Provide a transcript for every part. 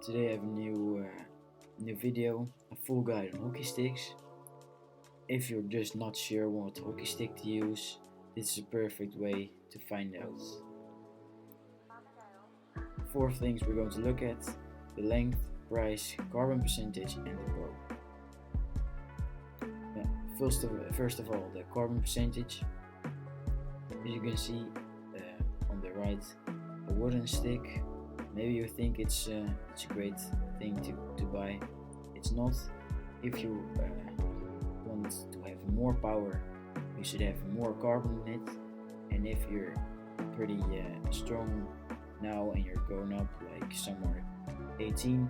Today I have a new video, a full guide on hockey sticks. If you're just not sure what hockey stick to use, this is a perfect way to find out. Four things we're going to look at: the length, price, carbon percentage and the bow. First of all, the carbon percentage. As you can see on the right, a wooden stick. Maybe you think it's a great thing to buy. It's not. If you want to have more power, you should have more carbon in it. And if you're pretty strong now and you're going up like somewhere 18,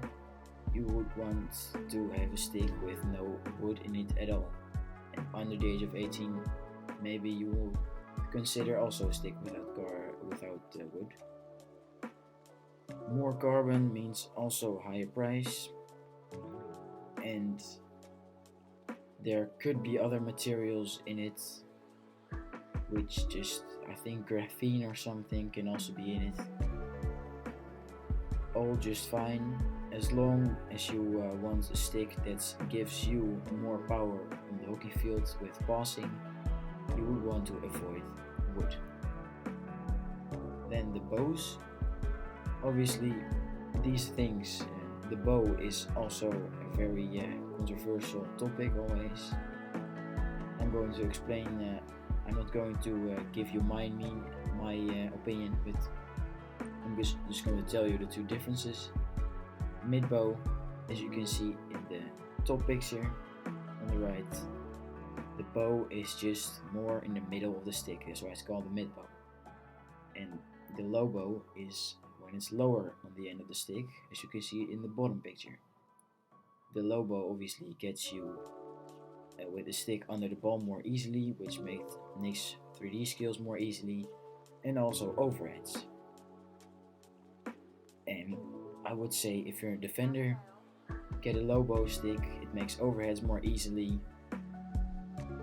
you would want to have a stick with no wood in it at all. And under the age of 18, maybe you will consider also a stick without wood. More carbon means also higher price, and there could be other materials in it, which I think graphene or something can also be in it. All just fine, as long as you want a stick that gives you more power on the hockey field with passing. You would want to avoid wood. Then the bows. Obviously, these things, the bow is also a very controversial topic always. I'm going to explain, I'm not going to give you my opinion, but I'm just going to tell you the two differences. Mid bow, as you can see in the top picture on the right, the bow is just more in the middle of the stick, that's why it's called the mid bow. And the low bow is when it's lower on the end of the stick, as you can see in the bottom picture. The low bow obviously gets you with the stick under the ball more easily, which makes 3D skills more easily, and also overheads. And I would say if you're a defender, get a low bow stick, it makes overheads more easily,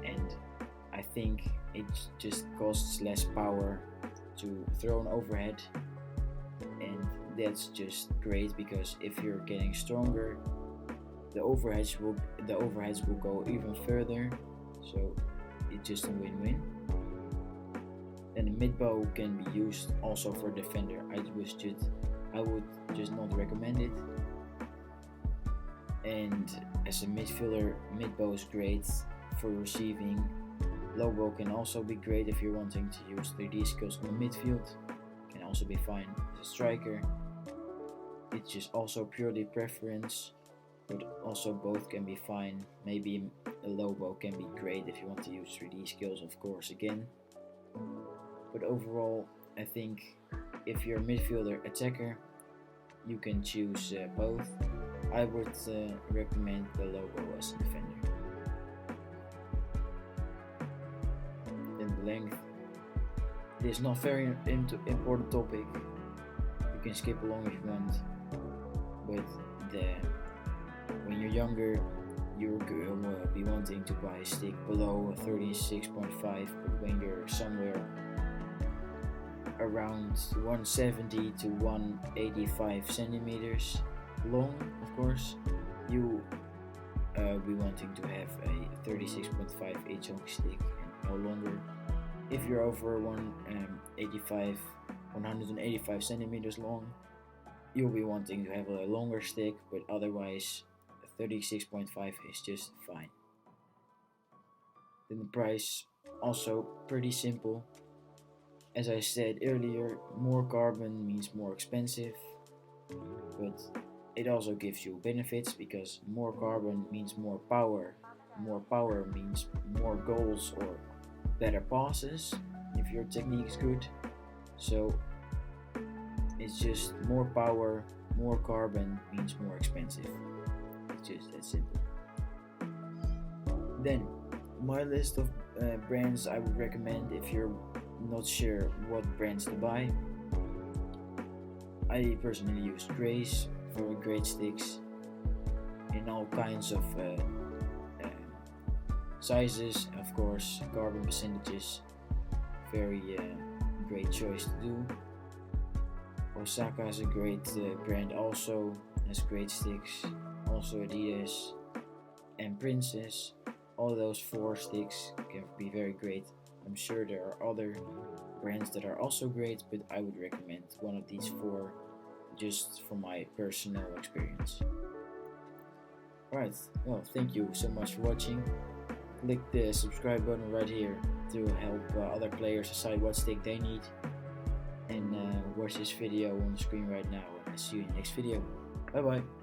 and I think it just costs less power to throw an overhead, and that's just great because if you're getting stronger, the overheads will go even further, so it's just a win-win. And the mid bow can be used also for defender. I would just not recommend it. And as a midfielder, mid bow is great for receiving. Low bow can also be great if you're wanting to use 3D skills on the midfield. Can also be fine as a striker. It's just also purely preference, but also both can be fine. Maybe a low bow can be great if you want to use 3D skills, of course, again. But overall, I think if you're a midfielder attacker, you can choose both. I would recommend the low bow as a defender. Then the length. This is not very important topic. You can skip along if you want. But when you're younger, you will be wanting to buy a stick below 36.5, but when you're somewhere around 170 to 185 centimeters long, of course, you will be wanting to have a 36.5 inch hockey stick and no longer. If you're over 185 centimeters long, you'll be wanting to have a longer stick, but otherwise 36.5 is just fine. Then the price, also pretty simple. As I said earlier, more carbon means more expensive, but it also gives you benefits because more carbon means more power. More power means more goals or better passes if your technique is good. So it's just more power, more carbon means more expensive. It's just that simple. Then my list of brands I would recommend if you're not sure what brands to buy. I personally use Grace for great sticks in all kinds of sizes, of course. Carbon percentages, very great choice to do. Osaka is a great brand also, has great sticks, also Adidas and Princess. All those 4 sticks can be very great. I'm sure there are other brands that are also great, but I would recommend one of these 4 just from my personal experience. Alright, well, thank you so much for watching. Click the subscribe button right here to help other players decide what stick they need. And watch this video on the screen right now. And see you in the next video. Bye bye.